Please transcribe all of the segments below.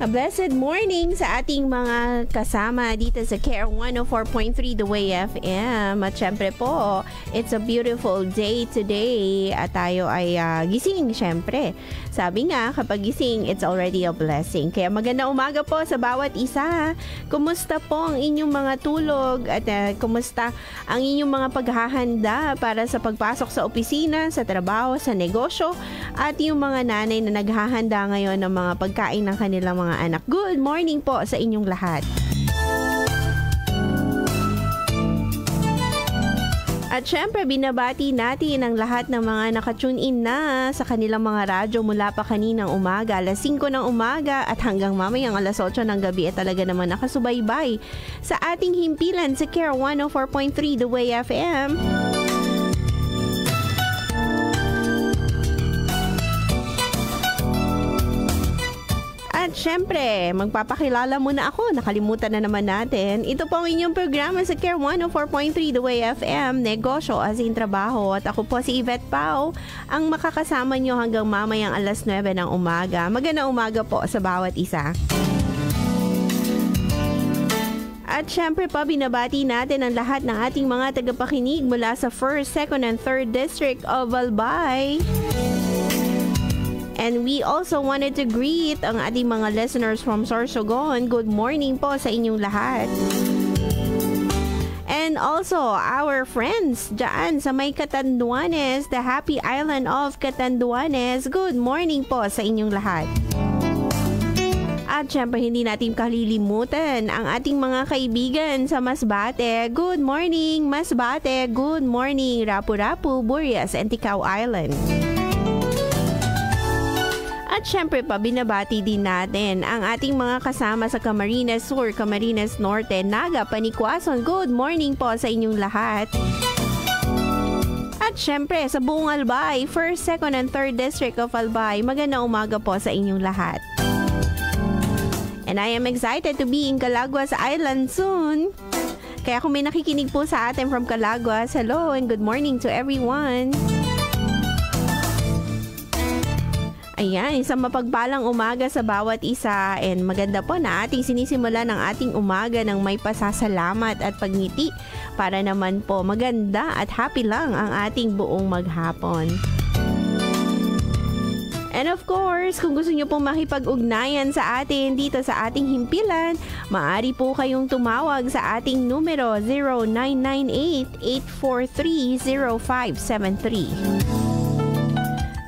A blessed morning sa ating mga kasama dito sa Care 104.3 The Way FM. At syempre po, it's a beautiful day today at tayo ay gising syempre. Sabi nga, kapag gising, it's already a blessing. Kaya magandang umaga po sa bawat isa. Kumusta po ang inyong mga tulog at kumusta ang inyong mga paghahanda para sa pagpasok sa opisina, sa trabaho, sa negosyo at yung mga nanay na naghahanda ngayon ng mga pagkain ng kanilang mga anak. Good morning po sa inyong lahat. At syempre, binabati natin ang lahat ng mga nakatune in na sa kanilang mga radyo mula pa kaninang umaga, alas 5 ng umaga at hanggang mamayang alas 8 ng gabi at talaga naman nakasubaybay sa ating himpilan sa Care 104.3 The Way FM. At syempre, magpapakilala muna ako. Nakalimutan na naman natin. Ito po ang inyong programa sa Care 104.3 The Way FM, Negosyo as in Trabaho. At ako po si Yvette Pau, ang makakasama nyo hanggang mamayang alas 9 ng umaga. Magandang umaga po sa bawat isa. At syempre pa, binabati natin ang lahat ng ating mga tagapakinig mula sa 1st, 2nd, and 3rd District of Albay. And we also wanted to greet ang ating mga listeners from Sorsogon. Good morning po sa inyong lahat. And also, our friends dyan sa may Catanduanes, the happy island of Catanduanes. Good morning po sa inyong lahat. At syempre, hindi natin kalilimutan ang ating mga kaibigan sa Masbate. Good morning, Masbate. Good morning, Rapu-Rapu, Burias, and Ticao Island. At syempre pa, binabati din natin ang ating mga kasama sa Camarines Sur, Camarines Norte, Naga, Panikwason. Good morning po sa inyong lahat. At syempre, sa buong Albay, 1st, 2nd, and 3rd District of Albay, magandang umaga po sa inyong lahat. And I am excited to be in Calaguas Island soon. Kaya kung may nakikinig po sa atin from Calaguas, hello and good morning to everyone. Ayan, isang mapagpalang umaga sa bawat isa and maganda po na ating sinisimula ng ating umaga ng may pasasalamat at pagngiti para naman po maganda at happy lang ang ating buong maghapon. And of course, kung gusto nyo pong makipag-ugnayan sa atin dito sa ating himpilan, maaari po kayong tumawag sa ating numero 0998-843-0573.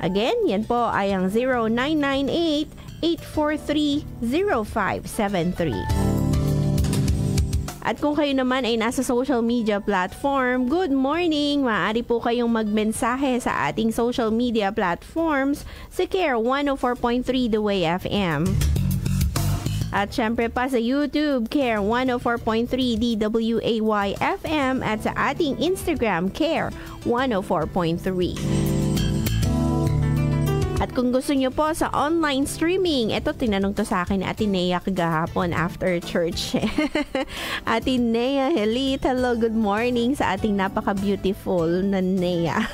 Again, yan po ay ang 0998-843-0573. At kung kayo naman ay nasa social media platform, good morning! Maaari po kayong magmensahe sa ating social media platforms sa Care 104.3 The Way FM. At syempre pa sa YouTube, Care 104.3 DWAY FM at sa ating Instagram, Care 104.3. At kung gusto nyo po sa online streaming, eto tinanong to sa akin ni Ate Nea kagahapon after church. Ate Nea, hello, good morning sa ating napaka-beautiful na Nea.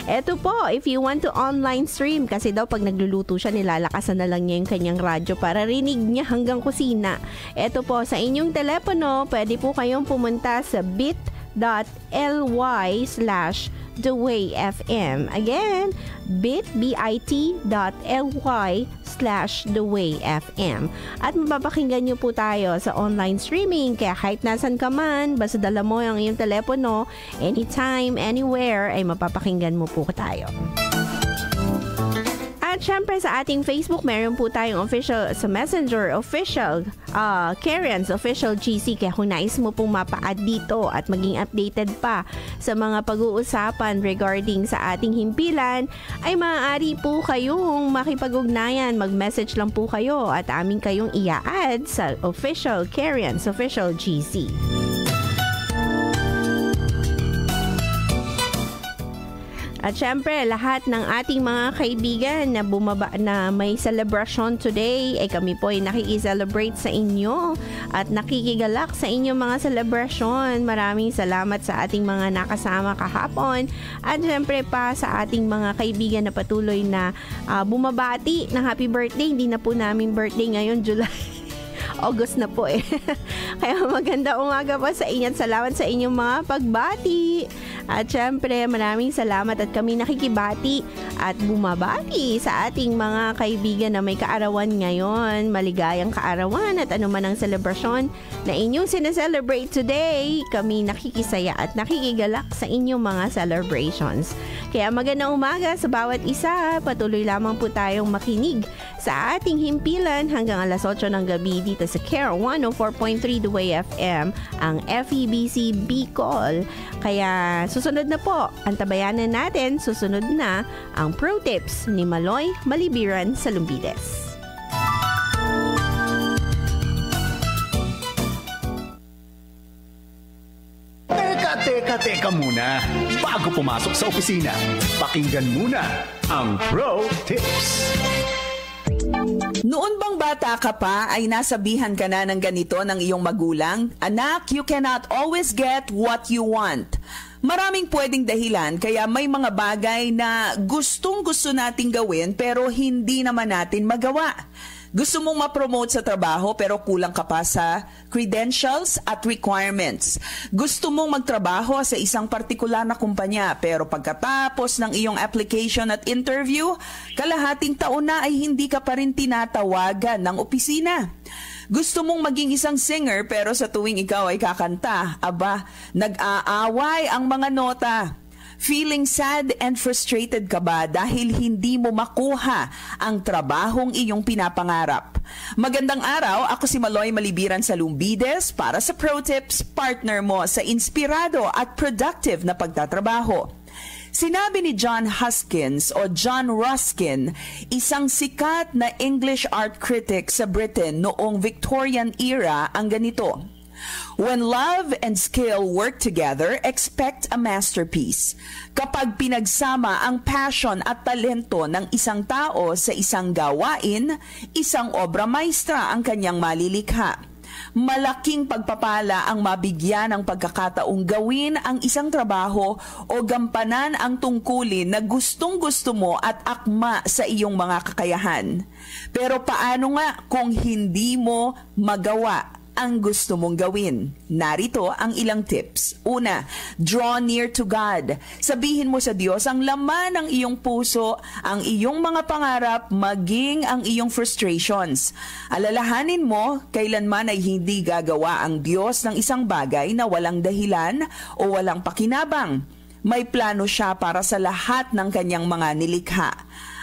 Eto po, if you want to online stream, kasi daw pag nagluluto siya, nilalakasan na lang niya yung kanyang radyo para rinig niya hanggang kusina. Eto po, sa inyong telepono, pwede po kayong pumunta sa bit.ly/thewayfm. Again, bit.ly/thewayfm. At mapapakinggan nyo po tayo sa online streaming. Kaya kahit nasan ka man, basta dala mo ang iyong telepono, anytime, anywhere, ay mapapakinggan mo po tayo. At syempre sa ating Facebook, meron po tayong official sa Messenger, official Karen's official GC. Kaya kung nais mo pong mapa-add dito at maging updated pa sa mga pag-uusapan regarding sa ating himpilan, ay maaari po kayong makipag-ugnayan. Mag-message lang po kayo at amin kayong i-add sa official Karen's official GC. At syempre, lahat ng ating mga kaibigan na bumaba na may celebration today, ay kami po ay nakikicelebrate sa inyo at nakikigalak sa inyong mga celebration. Maraming salamat sa ating mga nakasama kahapon at syempre pa sa ating mga kaibigan na patuloy na bumabati ng happy birthday. Hindi na po namin birthday ngayon, July. August na po eh. Kaya maganda umaga po sa inyo at salamat sa inyong mga pagbati. At syempre, maraming salamat at kami nakikibati at bumabati sa ating mga kaibigan na may kaarawan ngayon. Maligayang kaarawan at anuman ang selebrasyon na inyong sineselebrate today. Kami nakikisaya at nakikigalak sa inyong mga celebrations. Kaya magandang umaga sa bawat isa. Patuloy lamang po tayong makinig sa ating himpilan hanggang alas 8 ng gabi dito sa Care 104.3 The Way FM, ang FEBC Bicol. Kaya susunod na po ang tabayanan natin. Susunod na ang Pro Tips ni Maloy Malibiran sa Lumbides. Teka muna. Bago pumasok sa opisina, pakinggan muna ang Pro Tips. Noon bang bata ka pa ay nasabihan ka na ng ganito ng iyong magulang? Anak, you cannot always get what you want. Maraming pwedeng dahilan kaya may mga bagay na gustong-gusto nating gawin pero hindi naman natin magawa. Gusto mong ma-promote sa trabaho pero kulang ka pa sa credentials at requirements. Gusto mong magtrabaho sa isang partikular na kumpanya pero pagkatapos ng iyong application at interview, kalahating taon na ay hindi ka pa rin tinatawagan ng opisina. Gusto mong maging isang singer pero sa tuwing ikaw ay kakanta, nag-aaway ang mga nota. Feeling sad and frustrated ka ba dahil hindi mo makuha ang trabahong iyong pinapangarap? Magandang araw, ako si Maloy Malibiran sa Lumbides para sa Pro Tips, partner mo sa inspirado at productive na pagtatrabaho. Sinabi ni John Hoskins o John Ruskin, isang sikat na English art critic sa Britain noong Victorian era, ang ganito: when love and skill work together, expect a masterpiece. Kapag pinagsama ang passion at talento ng isang tao sa isang gawain, isang obra maestra ang kanyang malilikha. Malaking pagpapala ang mabigyan ng pagkakataong gawin ang isang trabaho o gampanan ang tungkulin na gustong-gusto mo at akma sa iyong mga kakayahan. Pero paano nga kung hindi mo magawa ang gusto mong gawin? Narito ang ilang tips. Una, draw near to God. Sabihin mo sa Diyos ang laman ng iyong puso, ang iyong mga pangarap, maging ang iyong frustrations. Alalahanin mo, kailanman ay hindi gagawa ang Diyos ng isang bagay na walang dahilan o walang pakinabang. May plano siya para sa lahat ng kanyang mga nilikha.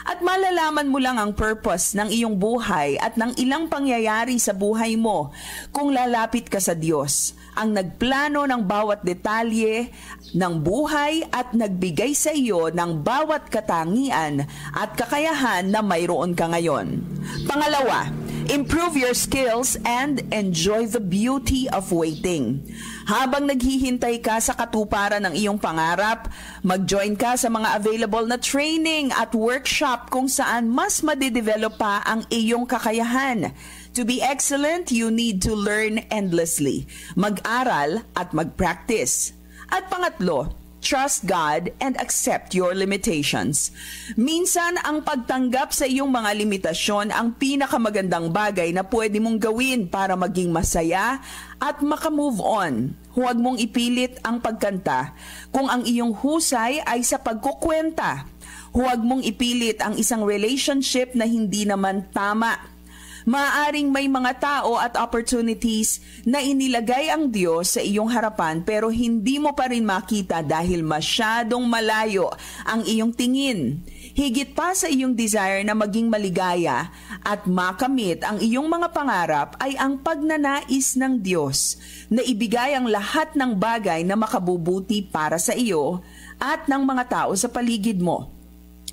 At malalaman mo lang ang purpose ng iyong buhay at ng ilang pangyayari sa buhay mo kung lalapit ka sa Diyos, ang nagplano ng bawat detalye ng buhay at nagbigay sa iyo ng bawat katangian at kakayahan na mayroon ka ngayon. Pangalawa, improve your skills and enjoy the beauty of waiting. Habang naghihintay ka sa katuparan ng iyong pangarap, mag-join ka sa mga available na training at workshop kung saan mas madidevelop pa ang iyong kakayahan. To be excellent, you need to learn endlessly. Mag-aral at mag-practice. At pangatlo, trust God and accept your limitations. Minsan, ang pagtanggap sa iyong mga limitasyon ang pinakamagandang bagay na pwede mong gawin para maging masaya at makamove on. Huwag mong ipilit ang pagkanta kung ang iyong husay ay sa pagkukwenta. Huwag mong ipilit ang isang relationship na hindi naman tama. Maaaring may mga tao at opportunities na inilagay ang Diyos sa iyong harapan pero hindi mo pa rin makita dahil masyadong malayo ang iyong tingin. Higit pa sa iyong desire na maging maligaya at makamit ang iyong mga pangarap ay ang pagnanais ng Diyos na ibigay ang lahat ng bagay na makabubuti para sa iyo at ng mga tao sa paligid mo.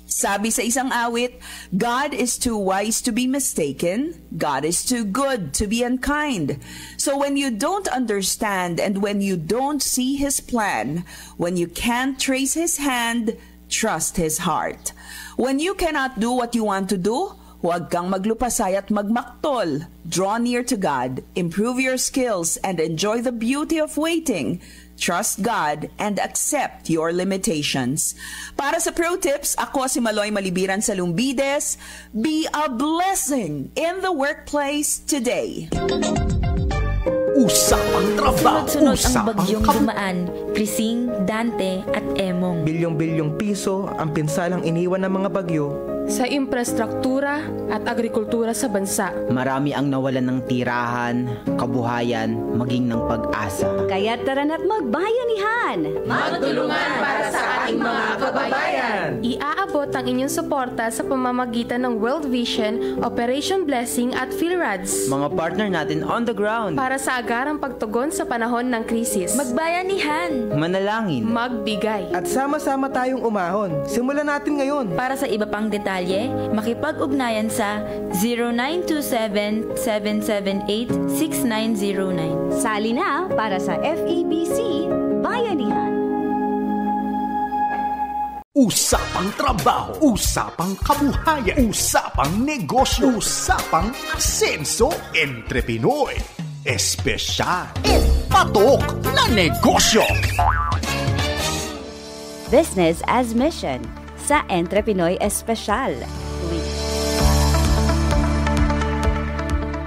Sabi sa isang awit, God is too wise to be mistaken. God is too good to be unkind. So when you don't understand and when you don't see His plan, when you can't trace His hand, trust His heart. When you cannot do what you want to do, huwag kang maglupasay at magmaktol. Draw near to God, improve your skills, and enjoy the beauty of waiting. Trust God and accept your limitations. Para sa Pro Tips, ako si Maloy Malibiran sa Lumbides. Be a blessing in the workplace today. Usapang trabaho, Sunod-sunod ang usapang bagyong dumaan, Krising, Dante at Emong. Bilyong-bilyong piso ang pinsalang iniwan ng mga bagyo. Sa infrastruktura at agrikultura sa bansa. Marami ang nawalan ng tirahan, kabuhayan, maging ng pag-asa. Kaya tara na't magbayanihan! Magtulungan para sa ating mga kababayan! Iaabot ang inyong suporta sa pamamagitan ng World Vision, Operation Blessing at PhilRads. Mga partner natin on the ground. Para sa agarang pagtugon sa panahon ng krisis. Magbayanihan! Manalangin. Magbigay. At sama-sama tayong umahon. Simulan natin ngayon. Para sa iba pang detalye, makipag-ugnayan sa 0927-778-6909. Sali na para sa FEBC Bayanihan! Usapang trabaho, usapang kabuhayan, usapang negosyo, usapang asenso, entre Pinoy. Espesyal, patok na negosyo. Business as Mission sa Entre Pinoy Espesyal.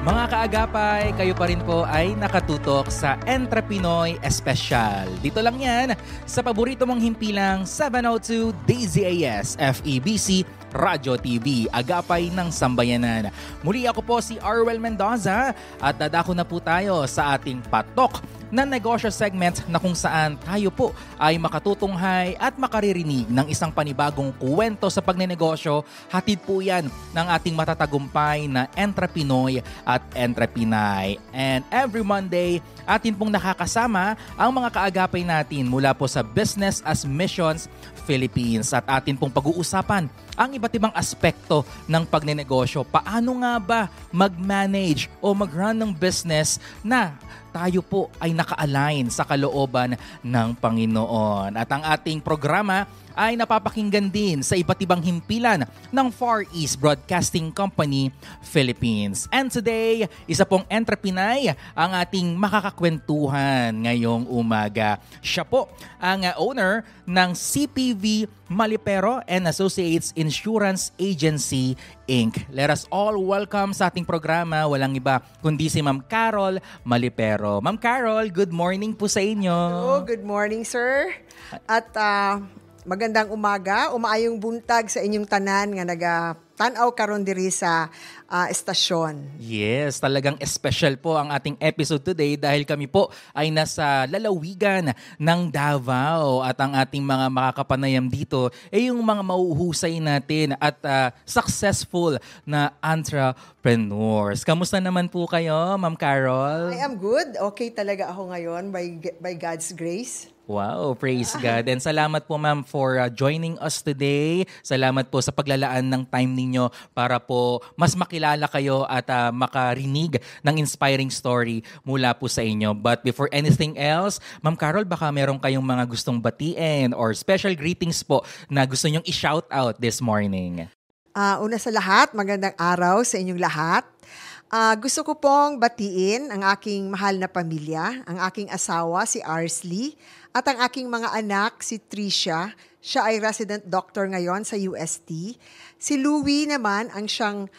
Mga kaagapay, kayo pa rin po ay nakatutok sa Entre Pinoy Espesyal. Dito lang yan sa paborito mong himpilang 702 DZAS FEBC Radyo TV, agapay ng sambayanan. Muli ako po si Arwel Mendoza at dadako na po tayo sa ating patok na negosyo segment na kung saan tayo po ay makatutunghay at makaririnig ng isang panibagong kwento sa pagnenegosyo. Hatid po yan ng ating matatagumpay na Entre Pinoy at Entre Pinay. And every Monday, atin pong nakakasama ang mga kaagapay natin mula po sa Business as Missions Philippines at atin pong pag-uusapan ang iba't ibang aspekto ng pagnenegosyo. Paano nga ba mag-manage o mag-run ng business na tayo po ay naka-align sa kalooban ng Panginoon. At ang ating programa ay napapakinggan din sa iba't ibang himpilan ng Far East Broadcasting Company, Philippines. And today, isa pong Entre Pinay ang ating makakakwentuhan ngayong umaga. Siya po ang owner ng CPV Malipero and Associates Insurance Agency, Inc. Let us all welcome sa ating programa, walang iba kundi si Ma'am Carol Malipero. Ma'am Carol, good morning po sa inyo. Hello, good morning sir. At magandang umaga, umaayong buntag sa inyong tanan nga naga-tanaw karon diri sa estasyon. Yes, talagang special po ang ating episode today dahil kami po ay nasa lalawigan ng Davao at ang ating mga makakapanayam dito ay yung mga mauhusay natin at successful na entrepreneurs. Kamusta naman po kayo, Ma'am Carol? I am good. Okay talaga ako ngayon by God's grace. Wow, praise God. And salamat po ma'am for joining us today. Salamat po sa paglalaan ng time ninyo para po mas makilala kayo at makarinig ng inspiring story mula po sa inyo. But before anything else, Ma'am Carol, baka meron kayong mga gustong batiin or special greetings po na gusto nyong i-shout out this morning. Una sa lahat, magandang araw sa inyong lahat. Gusto ko pong batiin ang aking mahal na pamilya, ang aking asawa si Arsley, at ang aking mga anak si Tricia. Siya ay resident doctor ngayon sa UST. Si Louie naman ang siyang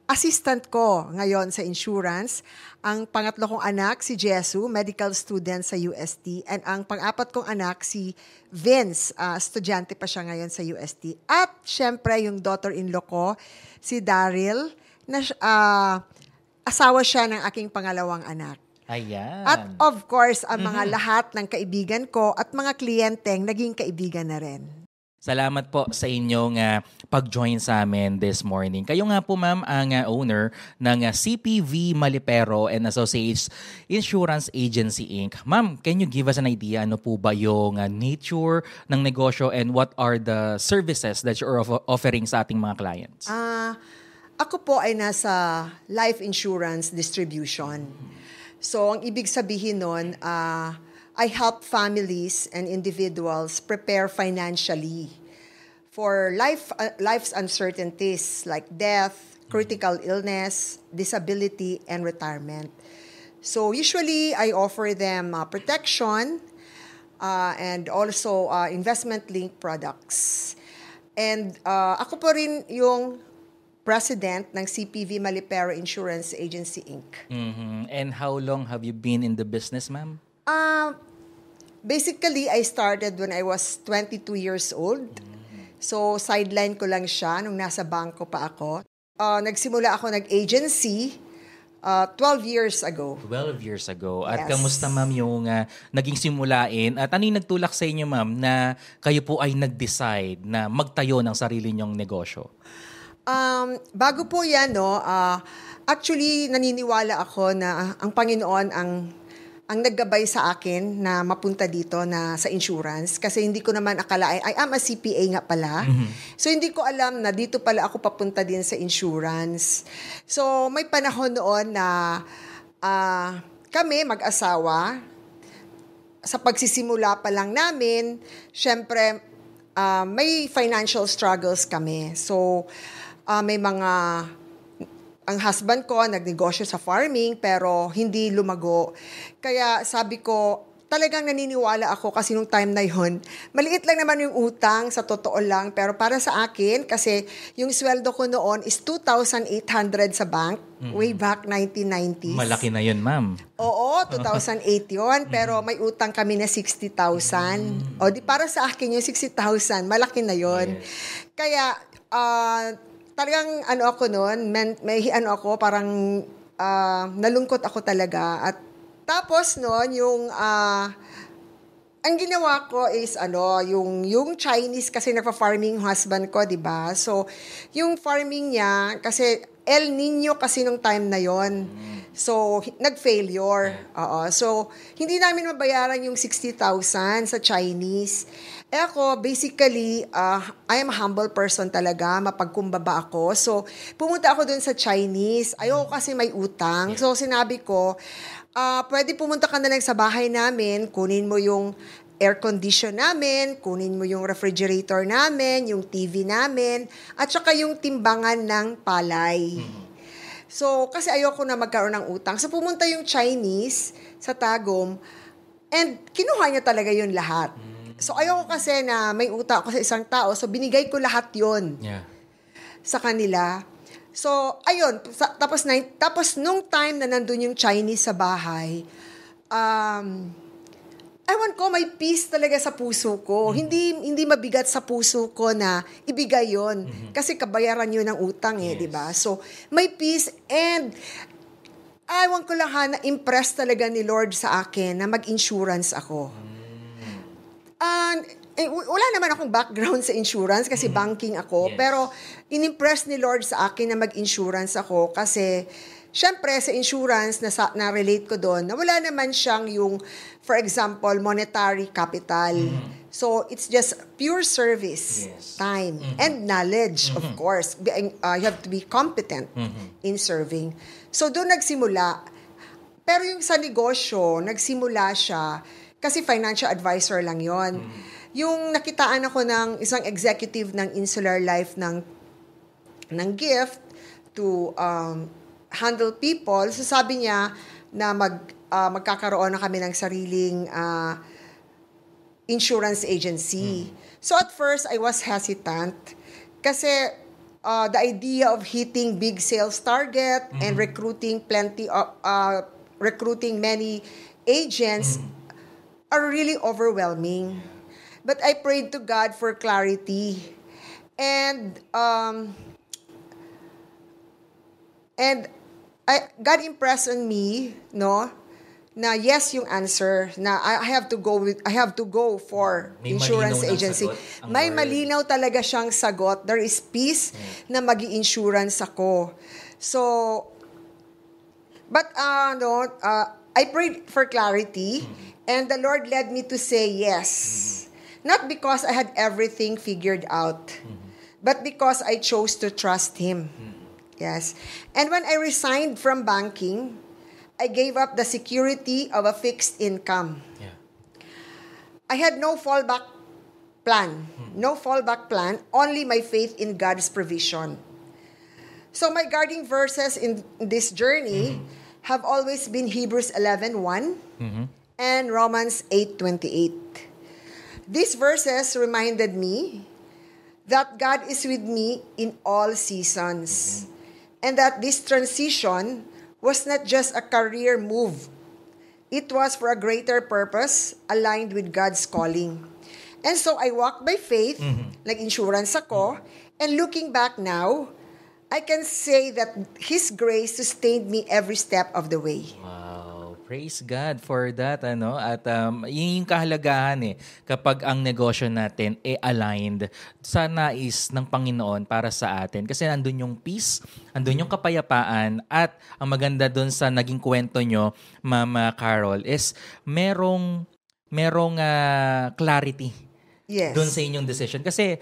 assistant ko ngayon sa insurance. Ang pangatlo kong anak si Jesu, medical student sa UST. And ang pang-apat kong anak si Vince, estudyante pa siya ngayon sa UST. At syempre yung daughter-in-law ko, si Daryl, na asawa siya ng aking pangalawang anak. Ayan. At of course, ang mga lahat ng kaibigan ko at mga kliyenteng naging kaibigan na rin. Salamat po sa inyong pag-join sa amin this morning. Kayo nga po ma'am ang owner ng CPV Malipero and Associates Insurance Agency Inc. Ma'am, can you give us an idea ano po ba yung nature ng negosyo and what are the services that you're offering sa ating mga clients? Ako po ay nasa life insurance distribution. So, ang ibig sabihin nun, I help families and individuals prepare financially for life's uncertainties like death, critical illness, disability, and retirement. So usually, I offer them protection and also investment-linked products. And ako po rin yung president ng CPV Malipero Insurance Agency, Inc. Mm-hmm. And how long have you been in the business, ma'am? Basically, I started when I was 22 years old. So, sideline ko lang siya nung nasa bangko pa ako. Nagsimula ako nag-agency 12 years ago. 12 years ago. At Yes. kamusta, ma'am, yung naging simulain? At ano yung nagtulak sa inyo, ma'am, na kayo po ay nag-decide na magtayo ng sarili nyong negosyo? Bago po yan, actually, naniniwala ako na ang Panginoon ang naggabay sa akin na mapunta dito na sa insurance kasi hindi ko naman akalain, I am a CPA nga pala. So hindi ko alam na dito pala ako papunta din sa insurance. So may panahon noon na kami mag-asawa, sa pagsisimula pa lang namin, syempre may financial struggles kami. So may ang husband ko nagnegosyo sa farming pero hindi lumago. Kaya sabi ko, talagang naniniwala ako kasi nung time na yun, maliit lang naman yung utang sa totoo lang. Pero para sa akin, kasi yung sweldo ko noon is 2,800 sa bank, way back 1990s. Malaki na yun, ma'am. Oo, 2008 yun. Pero may utang kami na 60,000. O di para sa akin yung 60,000, malaki na yun. Kaya, talagang ako noon, parang nalungkot ako talaga. At tapos noon, ang ginawa ko is yung Chinese kasi nagpa-farming husband ko, 'di ba? So, yung farming niya kasi El Nino kasi nung time na 'yon. So, nag-failure. So, hindi namin mabayaran yung 60,000 sa Chinese. Ako, basically, I am a humble person talaga, mapagkumbaba ako. So, pumunta ako dun sa Chinese. Ayoko kasi may utang. So, sinabi ko, pwede pumunta ka na lang sa bahay namin, kunin mo yung air condition namin, kunin mo yung refrigerator namin, yung TV namin, at saka yung timbangan ng palay. So, kasi ayoko na magkaroon ng utang. So, pumunta yung Chinese sa Tagum, and kinuha niya talaga yun lahat. So, ayoko kasi na may utang ako sa isang tao. So, binigay ko lahat yon sa kanila. So, ayun. Tapos, nung time na nandun yung Chinese sa bahay, ewan ko, may peace talaga sa puso ko. Hindi mabigat sa puso ko na ibigay yon kasi kabayaran yun ng utang di ba? So, may peace and ewan ko lang na-impress talaga ni Lord sa akin na mag-insurance ako. Wala naman akong background sa insurance kasi banking ako. Pero in-impress ni Lord sa akin na mag-insurance ako kasi syempre sa insurance na-relate ko doon na wala naman siyang yung, for example, monetary capital. So it's just pure service, time, and knowledge, of course. You have to be competent in serving. So doon nagsimula. Pero yung sa negosyo, nagsimula siya kasi financial advisor lang yon. Yung nakitaan ako ng isang executive ng Insular Life ng gift to handle people. So sabi niya na magkakaroon na kami ng sariling insurance agency. So at first, I was hesitant kasi the idea of hitting big sales target and recruiting many agents are really overwhelming. But I prayed to God for clarity. And God impressed on me, na yes yung answer, na I have to go for insurance agency. May malinaw talaga siyang sagot. There is peace na magi-insurance ako. So, but I prayed for clarity. And the Lord led me to say yes. Not because I had everything figured out, but because I chose to trust Him. Yes. And when I resigned from banking, I gave up the security of a fixed income. I had no fallback plan. No fallback plan, only my faith in God's provision. So my guiding verses in this journey have always been Hebrews 11:1 and Romans 8:28. These verses reminded me that God is with me in all seasons and that this transition was not just a career move. It was for a greater purpose aligned with God's calling. And so I walked by faith, like insurance ako, and looking back now, I can say that His grace sustained me every step of the way. Wow. Praise God for that. At yun yung kahalagahan kapag ang negosyo natin aligned sa nais ng Panginoon para sa atin. Kasi nandun yung peace, nandun yung kapayapaan, at ang maganda dun sa naging kwento nyo, Mama Carol, is merong clarity. Yes. Doon sa inyong decision. Kasi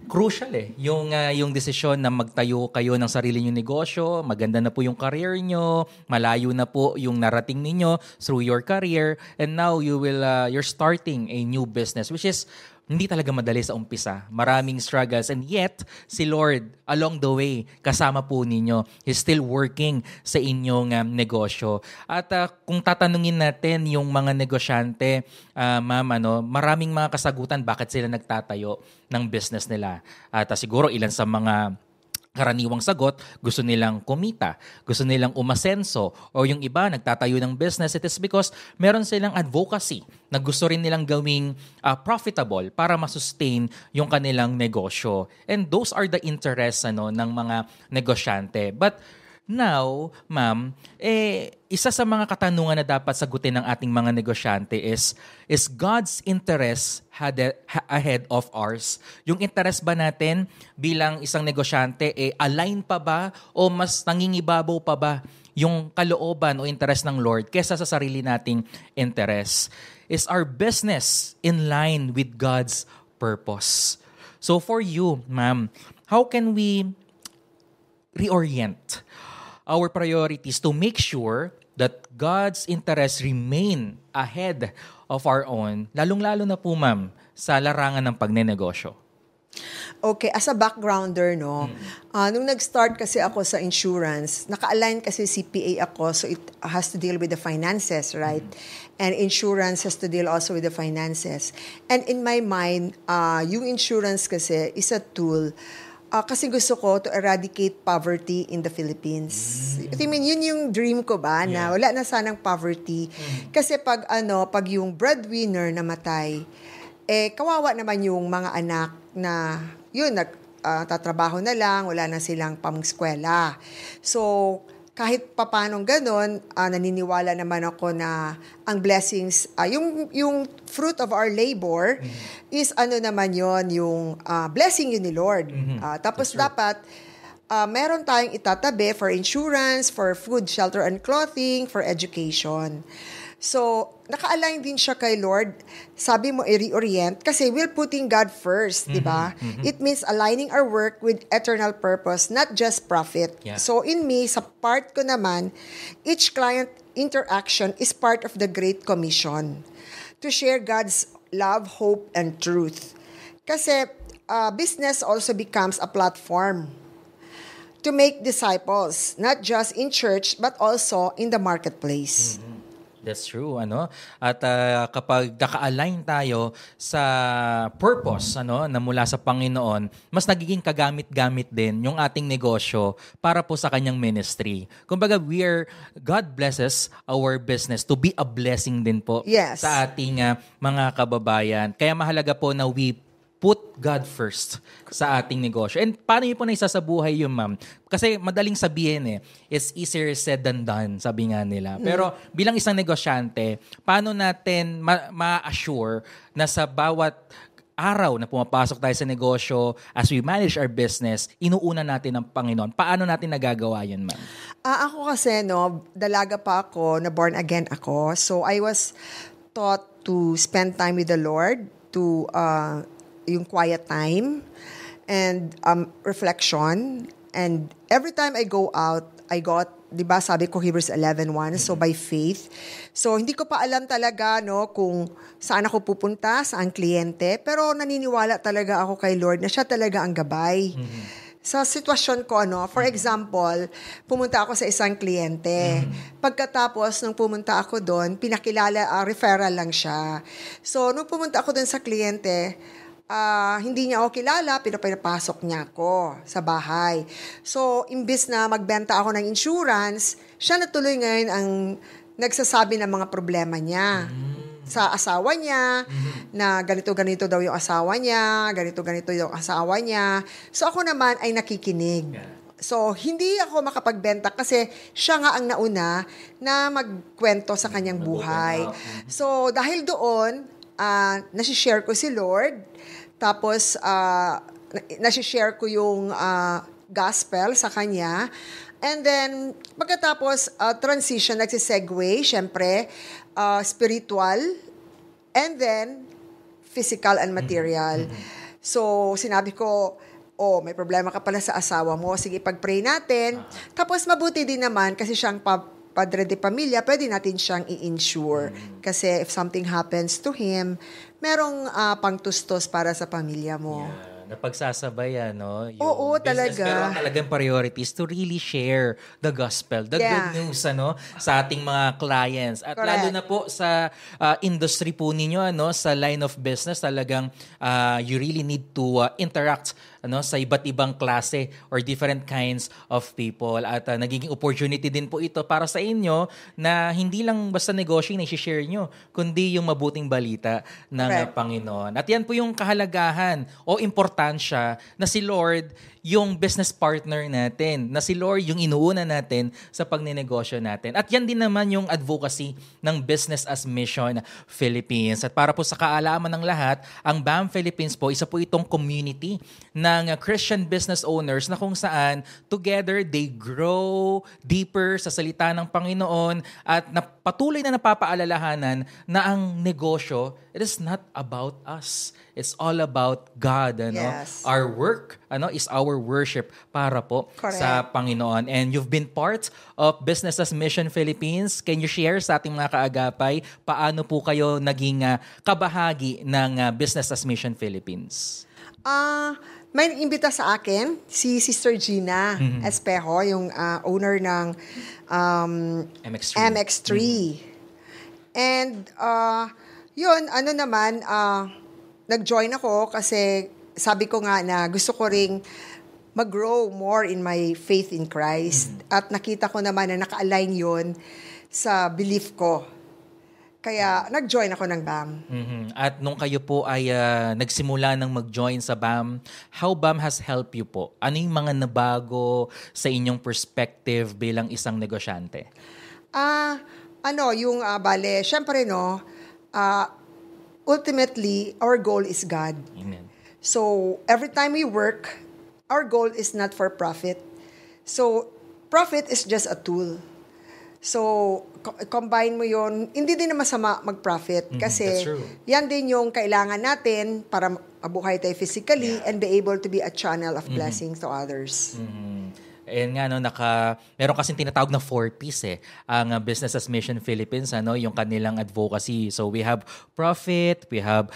crucial yung desisyon na magtayo kayo ng sarili nyong negosyo, maganda na po yung career nyo, malayo na po yung narating ninyo through your career, and now you're starting a new business, which is hindi talaga madali sa umpisa. Maraming struggles, and yet si Lord along the way kasama po ninyo. He's still working sa inyong negosyo. At kung tatanungin natin yung mga negosyante, ma'am, maraming mga kasagutan bakit sila nagtatayo ng business nila. At siguro ilan sa mga karaniwang sagot, gusto nilang kumita, gusto nilang umasenso, o yung iba nagtatayo ng business, it is because meron silang advocacy na gusto rin nilang gawing profitable para masustain yung kanilang negosyo. And those are the interests ng mga negosyante. But now, ma'am, isa sa mga katanungan na dapat sagutin ng ating mga negosyante is God's interest ahead of ours? Yung interest ba natin bilang isang negosyante, align pa ba o mas nangingibabaw pa ba yung kalooban o interest ng Lord kesa sa sarili nating interest? Is our business in line with God's purpose? So for you, ma'am, how can we reorient our priorities to make sure that God's interests remain ahead of our own, lalong-lalo na po, ma'am, sa larangan ng pagnenegosyo? Okay, as a backgrounder, nung nag-start kasi ako sa insurance, naka-align kasi CPA ako, so it has to deal with the finances, right? And insurance has to deal also with the finances. And in my mind, yung insurance kasi is a tool kasi gusto ko to eradicate poverty in the Philippines. I mean, yun yung dream ko ba, na wala na sanang poverty. Kasi pag yung breadwinner namatay, kawawa naman yung mga anak na yun, tatrabaho na lang, wala na silang pang-eskwela. So, kahit papanong ganun, naniniwala naman ako na ang blessings, yung fruit of our labor is naman yon, yung blessing yun ni Lord. Tapos dapat meron tayong itatabi for insurance, for food, shelter, and clothing, for education. So, naka-align din siya kay Lord. Sabi mo, i-reorient kasi we're putting God first, di ba? It means aligning our work with eternal purpose, not just profit. Yeah. So, in me, sa part ko naman, each client interaction is part of the Great Commission to share God's love, hope, and truth. Kasi business also becomes a platform to make disciples, not just in church, but also in the marketplace. That's true, At kapag naka-align tayo sa purpose, na mula sa Panginoon, mas nagiging kagamit-gamit din yung ating negosyo para po sa kanyang ministry. Kumbaga, God blesses our business to be a blessing din po sa ating mga kababayan. Kaya mahalaga po na we put God first sa ating negosyo. And paano yun po na isa sa buhay yun, ma'am? Kasi madaling sabihin it's easier said than done, sabi nga nila. Pero bilang isang negosyante, paano natin ma-assure na sa bawat araw na pumapasok tayo sa negosyo, as we manage our business, inuuna natin ang Panginoon? Paano natin nagagawa yun, ma'am? Ako kasi, dalaga pa ako, na born again ako. So I was taught to spend time with the Lord, to yung quiet time and reflection. And every time I go out, I got 'di ba sabi ko Hebrews 11:1, so by faith. So hindi ko pa alam talaga no kung saan ako pupunta, saan kliyente, pero naniniwala talaga ako kay Lord na siya talaga ang gabay. Sa sitwasyon ko, for example, pumunta ako sa isang kliyente. Pagkatapos, nung pumunta ako doon, pinakilala, referral lang siya. So, nung pumunta ako doon sa kliyente, hindi niya ako kilala, pinapasok niya ako sa bahay. So, imbis na magbenta ako ng insurance, siya na tuloy ngayon ang nagsasabi ng mga problema niya. Sa asawa niya, na ganito-ganito daw yung asawa niya, ganito-ganito yung asawa niya. So, ako naman ay nakikinig. So, hindi ako makapagbenta kasi siya nga ang nauna na magkwento sa kanyang buhay. So, dahil doon, nasishare ko si Lord. Tapos, nasishare ko yung gospel sa kanya. And then, pagkatapos, transition, nagsisegue, syempre, spiritual, and then, physical and material. So, sinabi ko, may problema ka pala sa asawa mo. Sige, pag-pray natin. Tapos, mabuti din naman, kasi siyang padre de pamilya, pwede natin siyang i-insure. Kasi if something happens to him, merong pangtustos para sa pamilya mo. Yeah. Napagsasabayan, no? Yung Oo, business, talaga. pero talagang priorities to really share the gospel, the good news, sa ating mga clients. At lalo na po sa industry po ninyo, sa line of business, talagang you really need to interact sa iba't ibang klase or different kinds of people. At nagiging opportunity din po ito para sa inyo na hindi lang basta negosyo na i-share nyo, kundi yung mabuting balita ng Panginoon. At yan po yung kahalagahan o importansya na si Lord yung business partner natin, na si Lord yung inuuna natin sa pagninegosyo natin. At yan din naman yung advocacy ng Business as Mission Philippines. At para po sa kaalaman ng lahat, ang BAM Philippines po, isa po itong community ng Christian business owners na kung saan together they grow deeper sa salita ng Panginoon at patuloy na napapaalalahanan na ang negosyo, it is not about us. It's all about God. Yes. Our work is our worship para po sa Panginoon. And you've been part of Business as Mission Philippines. Can you share sa ating mga kaagapay paano po kayo naging kabahagi ng Business as Mission Philippines? May imbita sa akin si Sister Gina Espejo, yung owner ng MX3. And yun, nag-join ako kasi sabi ko nga na gusto ko ring mag-grow more in my faith in Christ. At nakita ko naman na naka-align yun sa belief ko. Kaya nag-join ako ng BAM. At nung kayo po ay nagsimula ng mag-join sa BAM, how BAM has helped you po? Ano yung mga nabago sa inyong perspective bilang isang negosyante? Syempre ultimately, our goal is God. Amen. So, every time we work, our goal is not for profit. So, profit is just a tool. So, combine mo yun. Hindi din na masama mag-profit kasi yan din yung kailangan natin para mabuhay tayo physically and be able to be a channel of blessings to others. Ayan nga, meron kasing tinatawag na 4Ps ang Business as Mission Philippines, yung kanilang advocacy. So we have profit, we have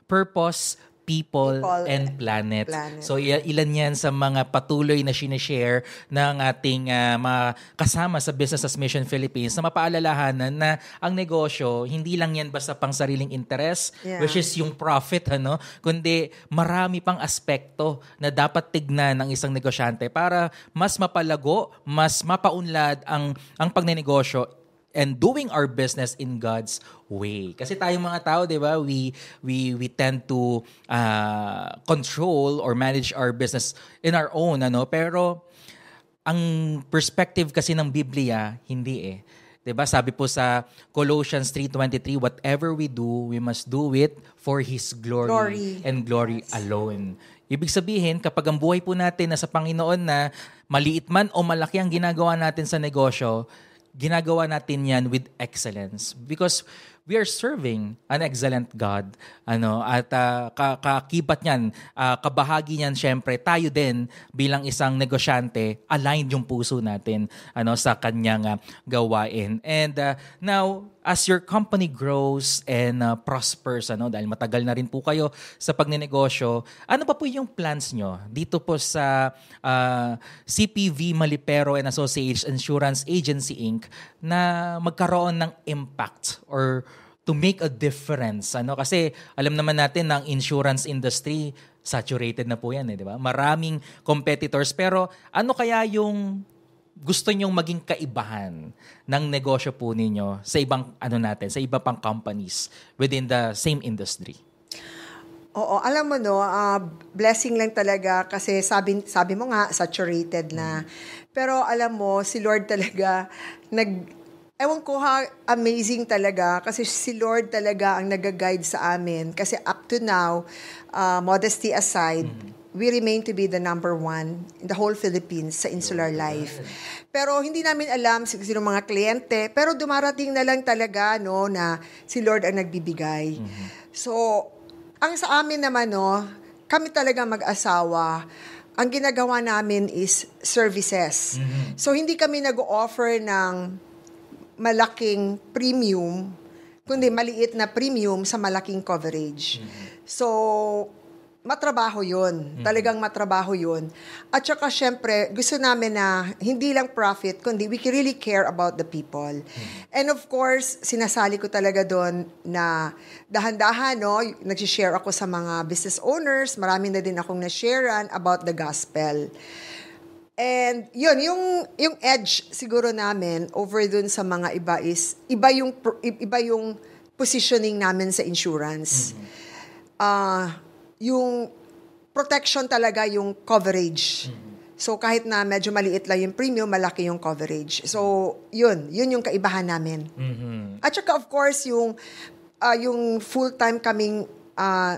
purpose, people and planet. So ilan yan sa mga patuloy na sinishare ng ating mga kasama sa Business as Mission Philippines na mapaalalahanan na ang negosyo, hindi lang yan basta pang sariling interest, which is yung profit, kundi marami pang aspekto na dapat tignan ng isang negosyante para mas mapalago, mas mapaunlad ang pagnenegosyo and doing our business in God's way. Kasi tayong mga tao, 'di ba, we tend to control or manage our business in our own, pero ang perspective kasi ng Biblia hindi 'Di ba? Sabi po sa Colossians 3:23, whatever we do, we must do it for His glory. And glory alone. Ibig sabihin, kapag ang buhay po natin nasa Panginoon na maliit man o malaki ang ginagawa natin sa negosyo, ginagawa natin yan with excellence. Because we are serving an excellent God. At kakibat niyan, kabahagi niyan syempre tayo din bilang isang negosyante, aligned yung puso natin sa kanyang gawain. And now, as your company grows and prospers, dahil matagal na rin po kayo sa pagnenegosyo, ano pa po yung plans nyo dito po sa CPV Malipero and Associates Insurance Agency Inc. na magkaroon ng impact or to make a difference? Kasi alam naman natin na ang insurance industry, saturated na po yan, di ba? Maraming competitors. Pero ano kaya yung gusto nyong maging kaibahan ng negosyo po ninyo sa ibang sa iba pang companies within the same industry? Oo, alam mo blessing lang talaga kasi sabi mo nga saturated na. Pero alam mo si Lord talaga ewan ko amazing talaga kasi si Lord talaga ang nag-guide sa amin kasi up to now, modesty aside, we remain to be the number 1 in the whole Philippines sa Insular Life. Pero hindi namin alam sino mga kliyente, pero dumarating na lang talaga na si Lord ang nagbibigay. So, ang sa amin naman kami talaga mag-asawa, ang ginagawa namin is services. So, hindi kami nag-offer ng malaking premium, kundi maliit na premium sa malaking coverage. So, matrabaho yun. Talagang matrabaho yun. At saka, syempre, gusto namin na hindi lang profit, kundi we really care about the people. And of course, sinasali ko talaga doon na dahan-dahan, nagsishare ako sa mga business owners. Marami na din akong na-sharean about the gospel. And yun, yung edge siguro namin over dun sa mga iba is, iba yung positioning namin sa insurance. Yung protection talaga yung coverage. So kahit na medyo maliit lang yung premium, malaki yung coverage. So yun yung kaibahan namin. At saka of course yung full-time kaming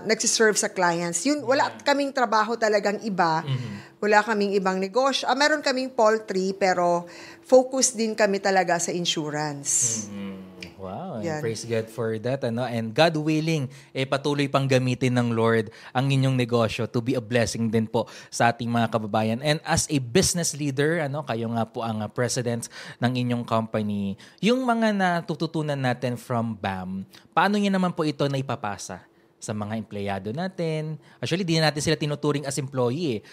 nagsiserve sa clients. Yun, wala kaming trabaho talagang iba. Wala kaming ibang negosyo. Meron kaming poultry pero focus din kami talaga sa insurance. Wow, and praise God for that. And God willing, patuloy pang gamitin ng Lord ang inyong negosyo to be a blessing din po sa ating mga kababayan. And as a business leader, kayo nga po ang president ng inyong company, yung mga natututunan natin from BAM, paano niyo naman po ito na ipapasa sa mga empleyado natin? Actually, di natin sila tinuturing as employee.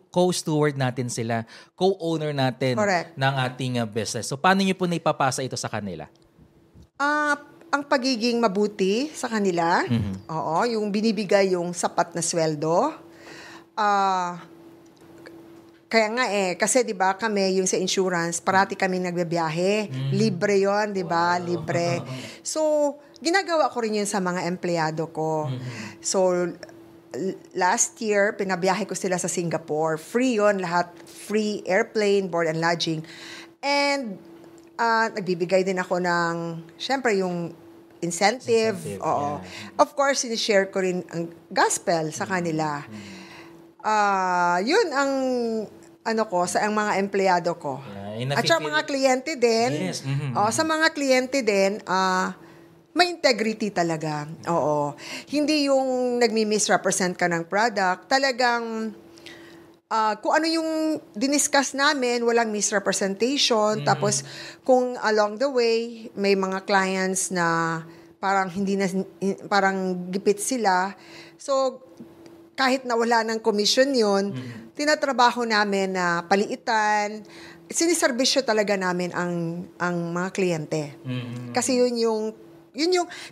Co-steward natin sila, co-owner natin ng ating business. So, paano niyo po na ipapasa ito sa kanila? Ang pagiging mabuti sa kanila, oo, yung binibigay yung sapat na sweldo. Kaya nga kasi 'di ba kami yung sa insurance, parati kami nagbibiyahe, libre 'yon, 'di ba? Libre. So, ginagawa ko rin 'yun sa mga empleyado ko. So, last year, pinabiyahe ko sila sa Singapore. Free yon lahat. Free airplane, board and lodging. And nagbibigay din ako ng, syempre, yung incentive. Oo. Yeah. Of course, sinishare ko rin ang gospel sa kanila. Yun ang sa ang mga empleyado ko. Yeah, at sa mga kliyente din. Yes. Sa mga kliyente din, may integrity talaga. Oo. Hindi yung nagmi-misrepresent ka ng product. Talagang kung ano yung diniscuss namin, walang misrepresentation. Tapos kung along the way, may mga clients na parang parang gipit sila. So, kahit na wala ng commission yun, tinatrabaho namin na paliitan. Siniservisyo talaga namin ang mga kliyente. Kasi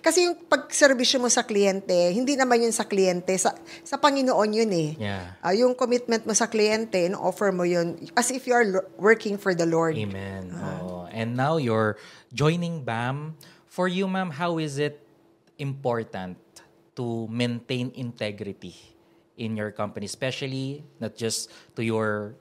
kasi yung pagserbisyo mo sa kliyente, hindi naman yun sa kliyente, sa Panginoon yun Yeah. Yung commitment mo sa kliyente, offer mo yun as if you are working for the Lord. Amen. And now you're joining BAM. For you, ma'am, how is it important to maintain integrity in your company, especially not just to your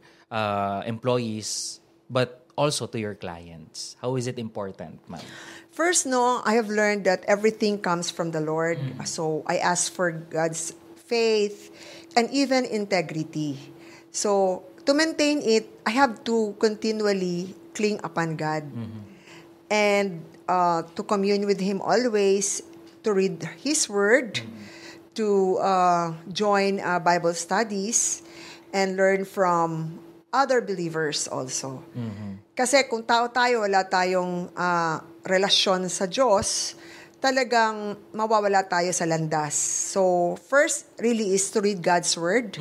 employees, but also to your clients? How is it important, ma'am? First, I have learned that everything comes from the Lord. So, I ask for God's faith and even integrity. So, to maintain it, I have to continually cling upon God. and to commune with Him always, to read His Word, to join Bible studies, and learn from other believers also. Kasi kung tao tayo, wala tayong relasyon sa Diyos, talagang mawawala tayo sa landas. So, first really is to read God's Word,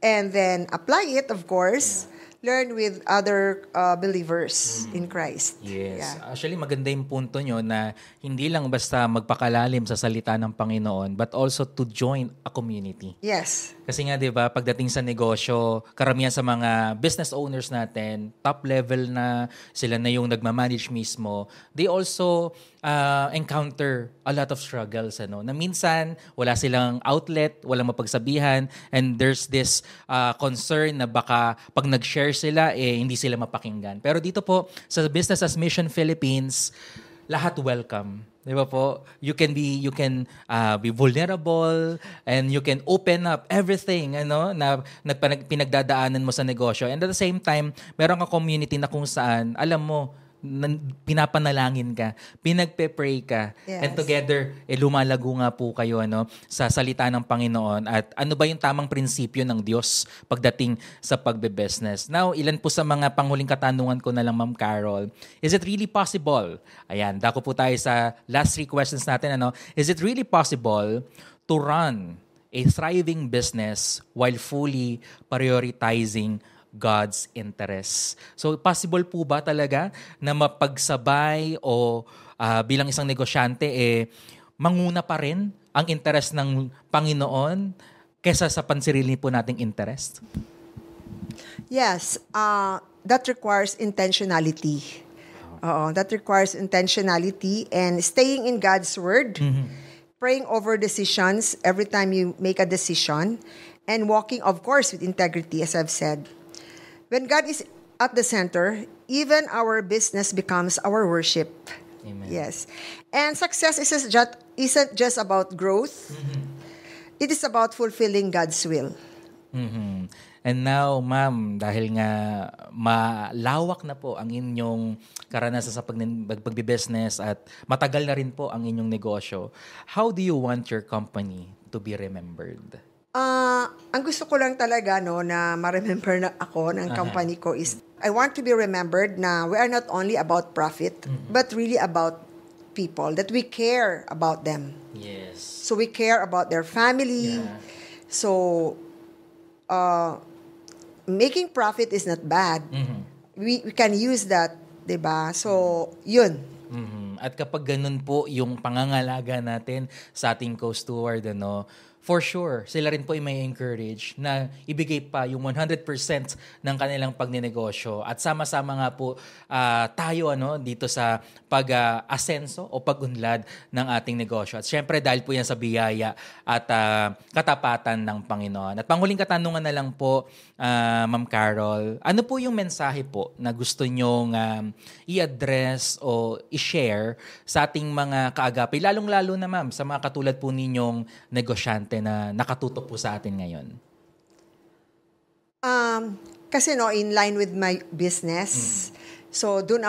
and then apply it, of course, learn with other believers in Christ. Yes. Yeah. Actually, maganda yung punto nyo na hindi lang basta magpakalalim sa salita ng Panginoon, but also to join a community. Yes. Kasi nga, di ba, pagdating sa negosyo, karamihan sa mga business owners natin, top level na, sila na yung nagmamanage mismo, they also encounter a lot of struggles. Na minsan, wala silang outlet, walang mapagsabihan, and there's this concern na baka pag nag-share sila, hindi sila mapakinggan. Pero dito po, sa Business as Mission Philippines, lahat welcome. Di ba po? You can be vulnerable and you can open up everything na pinagdadaanan mo sa negosyo. And at the same time, meron ka community na kung saan, alam mo, pinapanalangin ka, pinagpe-pray ka, and together, lumalago nga po kayo sa salita ng Panginoon at ano ba yung tamang prinsipyo ng Diyos pagdating sa pagbe-business. Now, ilan po sa mga panghuling katanungan ko na lang, Ma'am Carol. Is it really possible? Ayan, dako po tayo sa last 3 questions natin. Is it really possible to run a thriving business while fully prioritizing God's interests? So, possible po ba talaga na mapagsabay o bilang isang negosyante, manguna pa rin ang interest ng Panginoon kesa sa pansarili po nating interest? Yes, that requires intentionality. That requires intentionality and staying in God's Word, praying over decisions every time you make a decision, and walking, of course, with integrity, as I've said. When God is at the center, even our business becomes our worship. Amen. Yes. And success isn't just about growth. It is about fulfilling God's will. And now, Ma'am, dahil nga malawak na po ang inyong karanasan sa pagbibusiness at matagal na rin po ang inyong negosyo, how do you want your company to be remembered? Ang gusto ko lang talaga na ma-remember na ako ng company ko is I want to be remembered na we are not only about profit, but really about people, that we care about them. Yes. So we care about their family. Yeah. So making profit is not bad. We can use that, 'di ba? So, yun. At kapag ganun po yung pangangalaga natin sa ating co-steward, for sure, sila rin po ay may encourage na ibigay pa yung 100% ng kanilang pagninegosyo. At sama-sama nga po tayo dito sa pag-asenso o pag-unlad ng ating negosyo. At syempre, dahil po yan sa biyaya at katapatan ng Panginoon. At panghuling katanungan na lang po, Ma'am Carol, ano po yung mensahe po na gusto nyong i-address o i-share sa ating mga kaagapi? Lalong-lalo na, Ma'am, sa mga katulad po ninyong negosyante na nakatutok po sa atin ngayon? Kasi in line with my business, so doon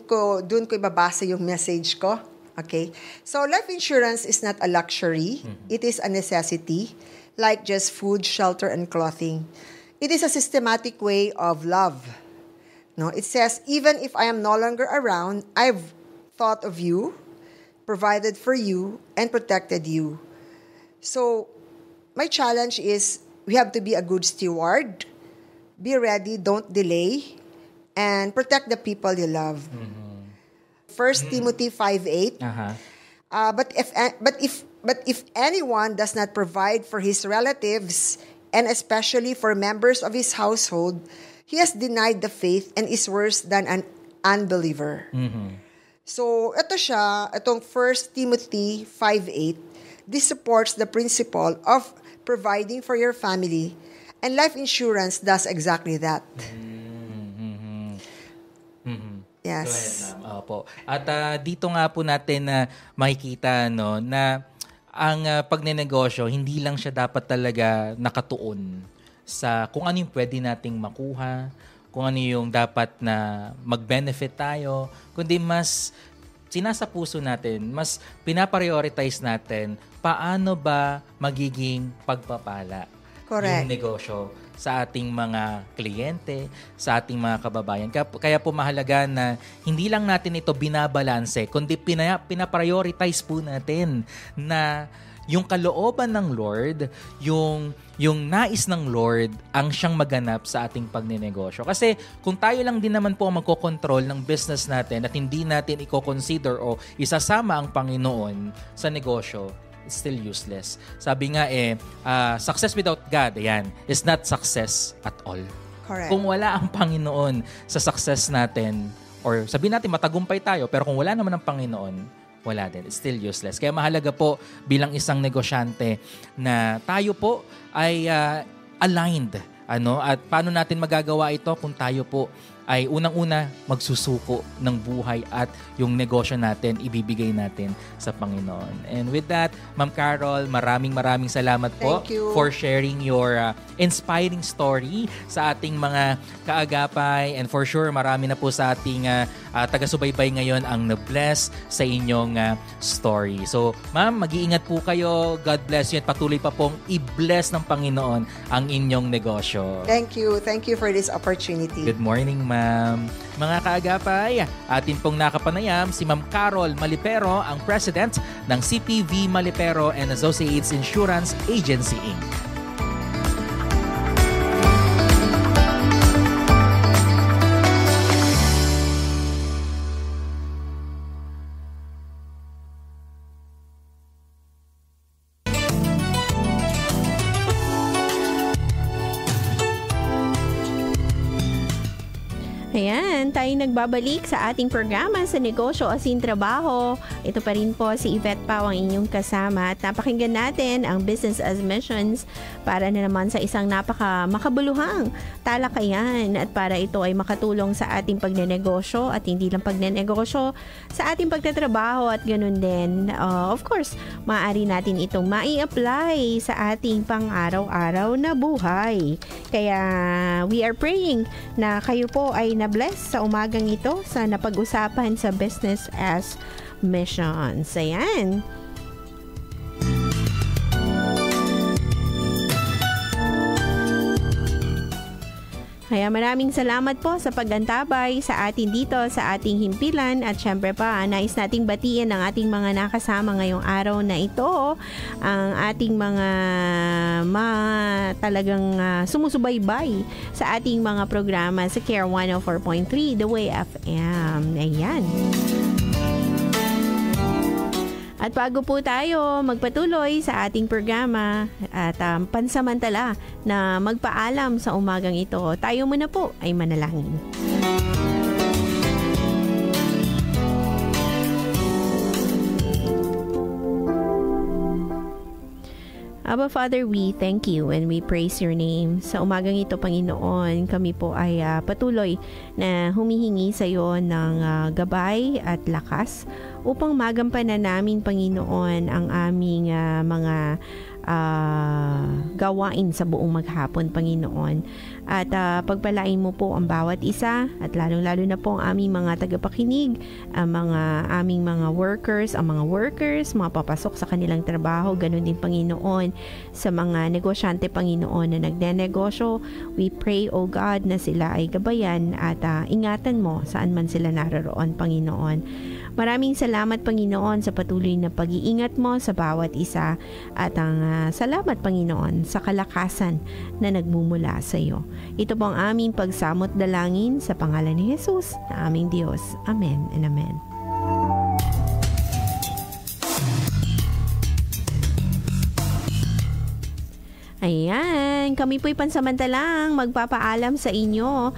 ko ibabasa yung message ko. Okay? So life insurance is not a luxury. It is a necessity, like just food, shelter, and clothing. It is a systematic way of love. It says, even if I am no longer around, I've thought of you, provided for you, and protected you. So, my challenge is we have to be a good steward, be ready, don't delay, and protect the people you love. 1 Timothy 5:8. But if anyone does not provide for his relatives, and especially for members of his household, he has denied the faith and is worse than an unbeliever. So, itong 1 Timothy 5:8. This supports the principle of providing for your family, and life insurance does exactly that. Yes. Go ahead, ma'am. Opo. At dito nga po natin na makikita na ang pagnenegosyo, hindi lang siya dapat talaga nakatuon sa kung ano yung pwede nating makuha, kung ano yung dapat na mag-benefit tayo, kundi mas sinasa puso natin, mas pinaprioritize natin paano ba magiging pagpapala yung negosyo sa ating mga kliyente, sa ating mga kababayan. Kaya po mahalaga na hindi lang natin ito binabalanse, kundi pinaprioritize po natin na yung kalooban ng Lord, yung nais ng Lord ang siyang maganap sa ating pagnenegosyo. Kasi kung tayo lang din naman po magkocontrol ng business natin at hindi natin i-consider o isasama ang Panginoon sa negosyo, it's still useless. Sabi nga success without God, is not success at all. Correct. Kung wala ang Panginoon sa success natin, or sabihin natin matagumpay tayo, pero kung wala naman ang Panginoon, wala din. It's still useless. Kaya mahalaga po bilang isang negosyante na tayo po ay aligned. At paano natin magagawa ito kung tayo po ay unang-una magsusuko ng buhay at yung negosyo natin ibibigay natin sa Panginoon. And with that, Ma'am Carol, maraming salamat po for sharing your inspiring story sa ating mga kaagapay, and for sure marami na po sa ating taga-subaybay ngayon ang na-bless sa inyong story. So, Ma'am, mag-iingat po kayo. God bless you at patuloy pa pong i-bless ng Panginoon ang inyong negosyo. Thank you. Thank you for this opportunity. Good morning, Ma'am. Mga kaagapay, atin pong nakapanayam si Ma'am Carol Malipero, ang President ng CPV Malipero and Associates Insurance Agency, Inc. Ayan, tayo nagbabalik sa ating programa sa Negosyo Asin Trabaho. Ito pa rin po si Yvette Pau ang inyong kasama at napakinggan natin ang Business as Missions para na naman sa isang makabuluhang talakayan at para ito ay makatulong sa ating pagnenegosyo at hindi lang pagnenegosyo, sa ating pagtatrabaho at ganun din. Of course, maaari natin itong mai-apply sa ating pang-araw-araw na buhay. Kaya we are praying na kayo po ay na-bless sa umagang ito sa napag-usapan sa Business as Missions. Ayan. Kaya maraming salamat po sa pagantabay sa atin dito sa ating himpilan at syempre pa nais nating batiin ang ating mga nakasama ngayong araw na ito, ang ating mga talagang sumusubaybay sa ating mga programa sa Care 104.3 The Way FM. Ayan. At bago po tayo magpatuloy sa ating programa at pansamantala na magpaalam sa umagang ito, tayo muna po ay manalangin. Abba Father, we thank you and we praise your name. Sa umagang ito, Panginoon, kami po ay patuloy na humihingi sa iyo ng gabay at lakas upang magampanan namin, Panginoon, ang aming mga gawain sa buong maghapon, Panginoon. At pagpalain mo po ang bawat isa at lalong-lalo na po ang aming mga tagapakinig, ang aming mga workers, mga papasok sa kanilang trabaho, ganun din, Panginoon, sa mga negosyante, Panginoon, na nagnenegosyo. We pray, O God, na sila ay gabayan at ingatan mo saan man sila naroroon, Panginoon. Maraming salamat, Panginoon, sa patuloy na pag-iingat mo sa bawat isa at ang salamat, Panginoon, sa kalakasan na nagmumula sa iyo. Ito po ang aming pagsamot dalangin sa pangalan ni Jesus na aming Diyos. Amen and Amen. Ayan, kami po'y pansamantalang magpapaalam sa inyo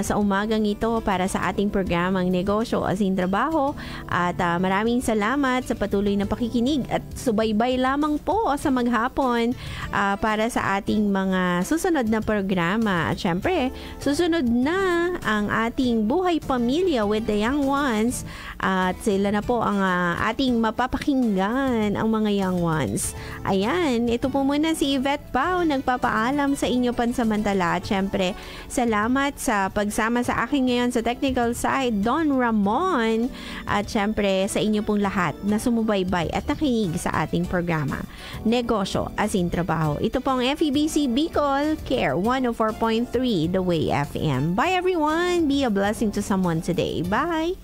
sa umagang ito para sa ating programang Negosyo Asin Trabaho at maraming salamat sa patuloy na pakikinig at subaybay lamang po sa maghapon para sa ating mga susunod na programa. At syempre, susunod na ang ating Buhay Pamilya with the Young Ones at sila na po ang ating mapapakinggan, ang mga young ones. Ayan, ito po muna si Yvette Trabaho nagpapaalam sa inyo pansamantala. At syempre, salamat sa pagsama sa akin ngayon sa technical side, Don Ramon. At syempre, sa inyo pong lahat na sumubaybay at nakinig sa ating programa. Negosyo as in Trabaho. Ito pong FEBC Bicol Care 104.3 The Way FM. Bye everyone! Be a blessing to someone today. Bye!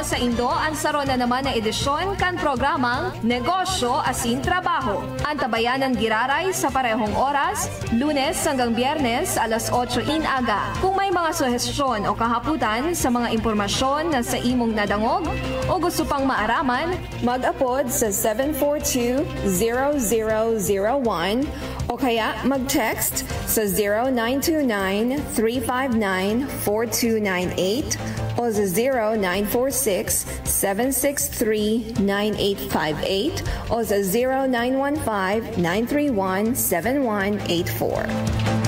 Sa Indo, ang saro na naman na edisyon kan programang Negosyo Asin Trabaho. Antabayanan giraray sa parehong oras, Lunes hanggang Biyernes, alas 8 in aga. Kung may mga suhestyon o kahaputan sa mga impormasyon na sa imong nadangog o gusto pang maaraman, mag-upod sa 742-0001 o kaya mag-text sa 0929-359-4298 o sa 0946-763-9858 o sa 0915-931-7184.